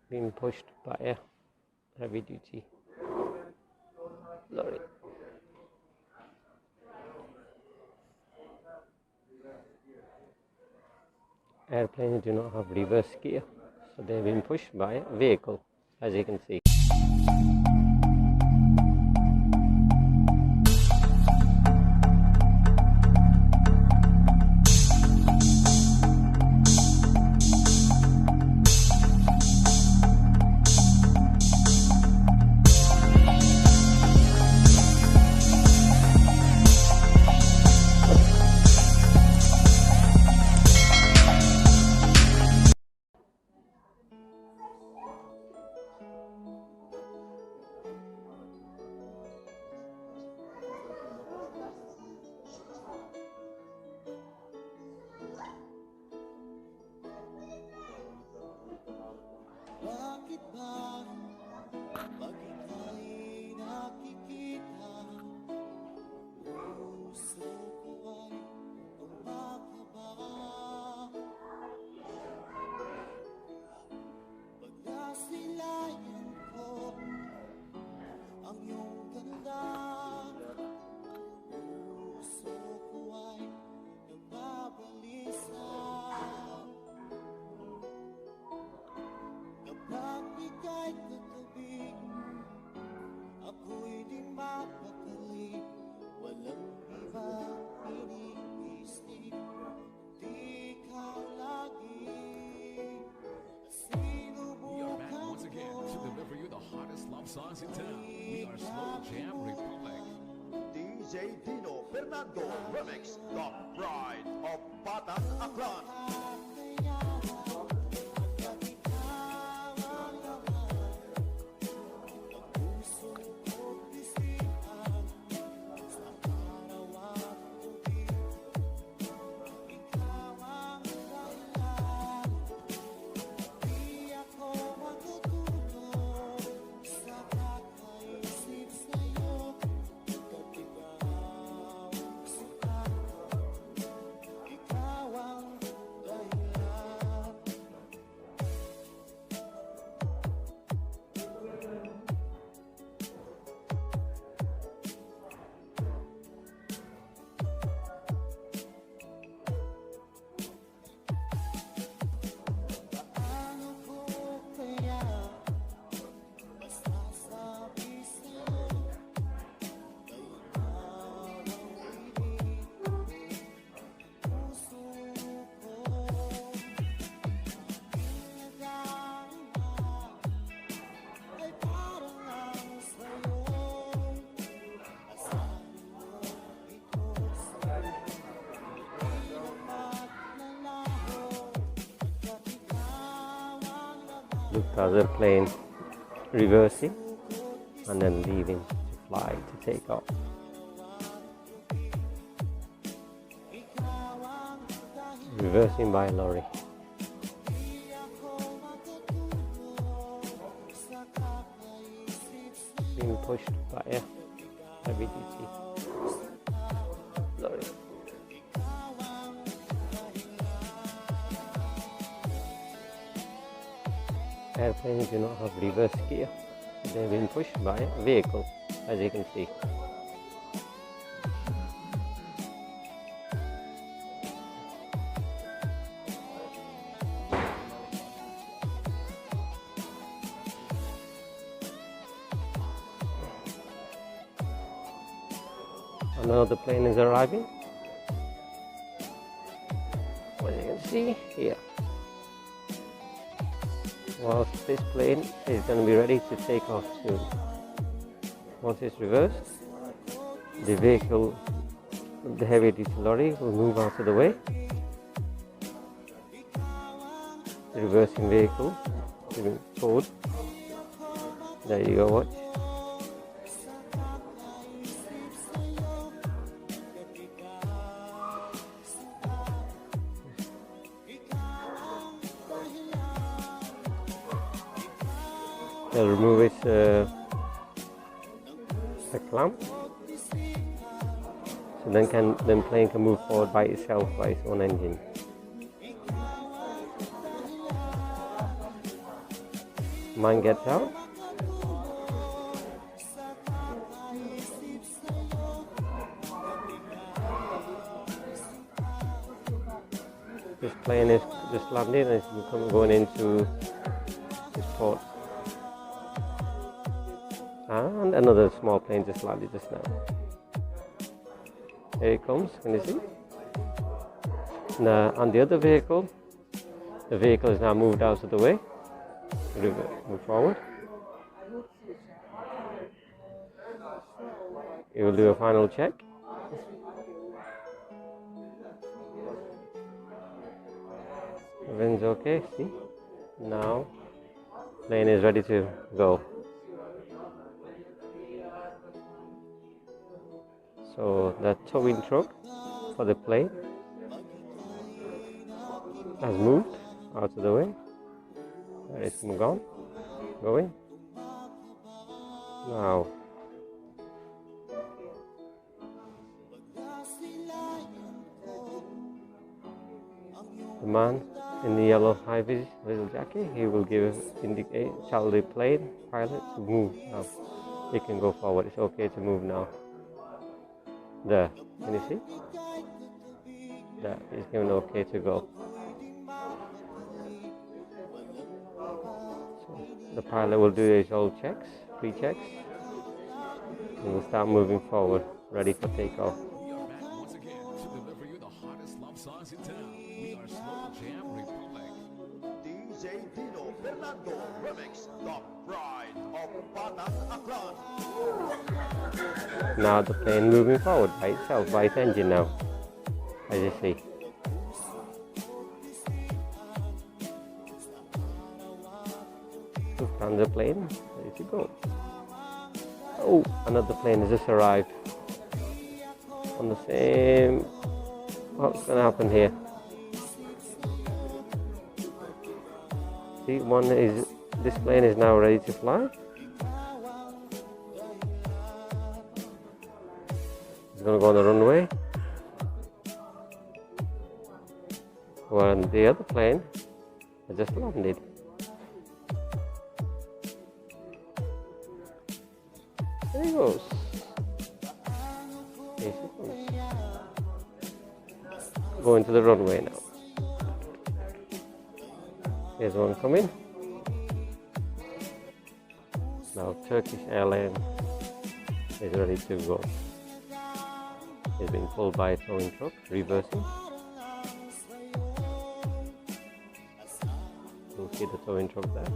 being pushed by a heavy duty lorry. Airplanes do not have reverse gear, so they've been pushed by a vehicle, as you can see. Songs in town. We are Slow Jam Republic. DJ Dino Fernando Remix, the pride of Batang Aklan. Look, the other plane reversing and then leaving to fly to take off. Reversing by lorry. Being pushed by a heavy duty lorry. Airplanes do not have reverse gear, so they've been pushed by a vehicle, as you can see. Another plane is arriving, as you can see here. Whilst this plane is going to be ready to take off soon. Once it's reversed, the vehicle, the heavy duty lorry, will move out of the way. The reversing vehicle is moving forward. There you go, watch. They'll remove its clamp, so then plane can move forward by itself by its own engine. Man gets out. This plane is just landing and it's going into this port. And another small plane just landed just now. Here it comes, can you see? Now on the other vehicle, the vehicle is now moved out of the way. Move forward. It will do a final check. Everything's okay, see? Now, plane is ready to go. So the towing truck for the plane has moved out of the way. It's gone, going. Now, the man in the yellow high-vis little jacket, he will tell the plane pilot to move now. He can go forward. It's okay to move now. There, can you see? There, he's given okay to go. So the pilot will do his old checks, pre-checks, and will start moving forward, ready for takeoff. We are back once again to deliver you the hottest love songs in town. We are Slow Jam Republic. DJ Dino Fernando Remix, the Pride of Bataan Aklan. Now the plane moving forward by itself, by its engine now, as you see. Look down the plane, ready to go. Oh, another plane has just arrived on the same. What's going to happen here? See, this plane is now ready to fly. It's going to go on the runway. While the other plane has just landed. There he goes. Here he comes. Going to the runway now. Here's one coming. Now Turkish Airlines is ready to go. It's being pulled by a towing truck, reversing. You'll see the towing truck there.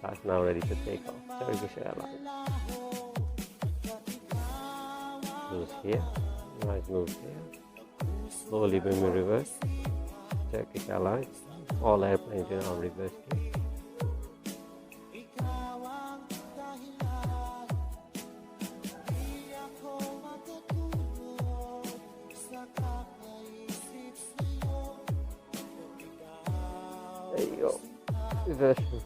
That's now ready to take off. Turkish Airlines. Moves here. Nice move here. Slowly moving reverse. Turkish Airlines. All airplanes are now reversing. There you go. Reversing.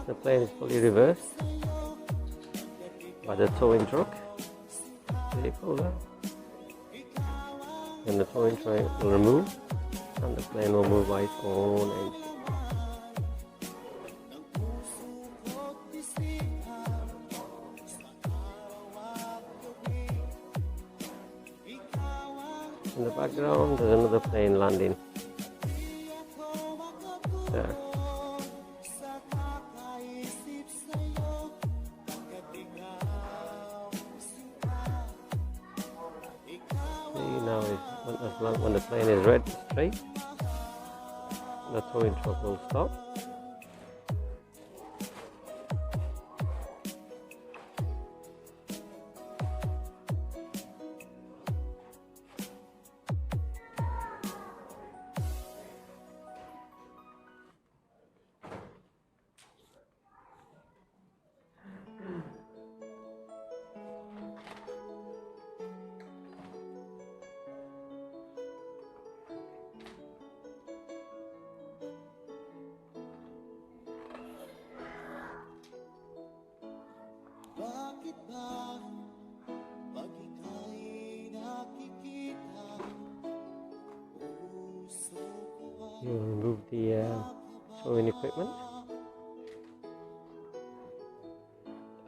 The plane is fully reversed by the towing truck vehicle there. And the towing truck will remove and the plane will move by its own engine. In the background there's another plane landing there. When the plane is red straight, the towing truck will stop. Bakit ba pag ika'y nakikita, puso ko ay You remove the towing equipment.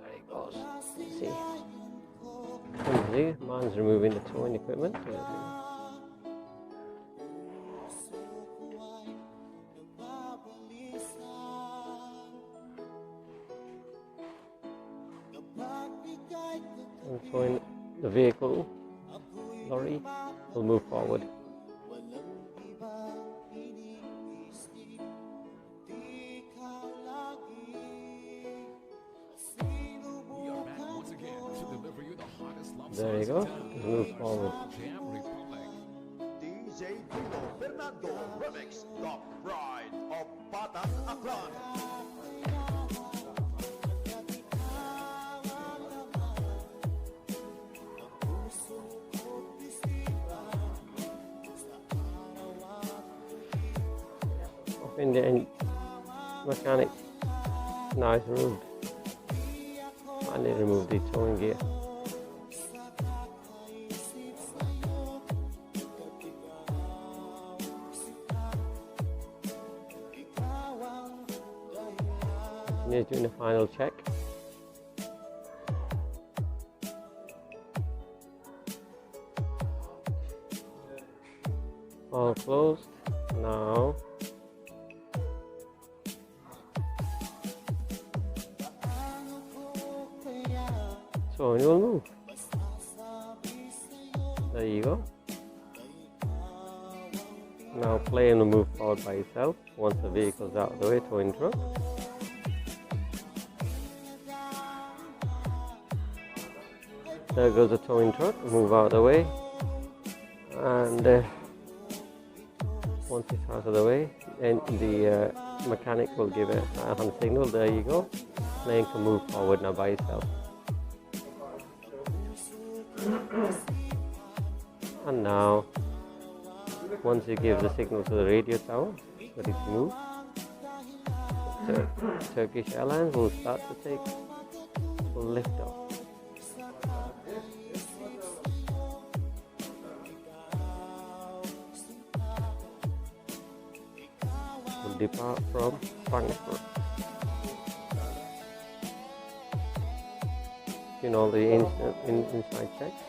There it goes. See, man's removing the towing equipment. puso ko ay nababalisa. Kapag ika'y And towing the vehicle, lorry, will move forward. walang ibang iniisip, di ikaw lagi. We are back once again to deliver you the hottest love There you songs go. in town. It moves We are forward. Slow Jam Republic. DJ Dino Fernando Remix, The Pride of Batang Aklan. Off in the mechanic. Now it's removed. And they removed the towing gear. Continue doing the final check. All closed. Now so you will move. There you go. Now plane will move forward by itself once the vehicle's out of the way, towing truck. There goes the towing truck, move out of the way. And once it's out of the way, then the mechanic will give it a hand signal. There you go. Plane can move forward now by itself. And now, once you give the signal to the radio tower, ready to move, Turkish Airlines will start to take lift off. Will depart from Frankfurt. Doing all the inside checks.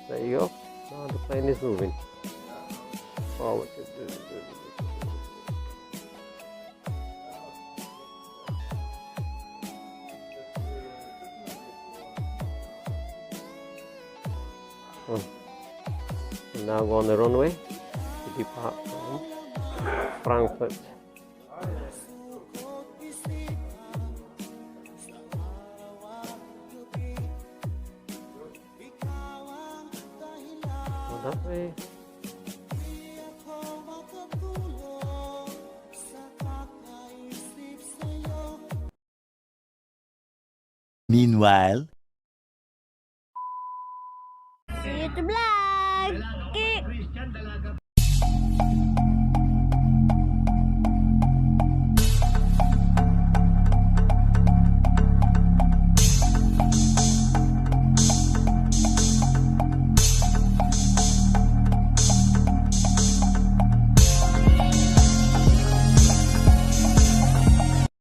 There you go. Now the plane is moving forward. And now go on the runway to depart from Frankfurt. Go that way. Meanwhile,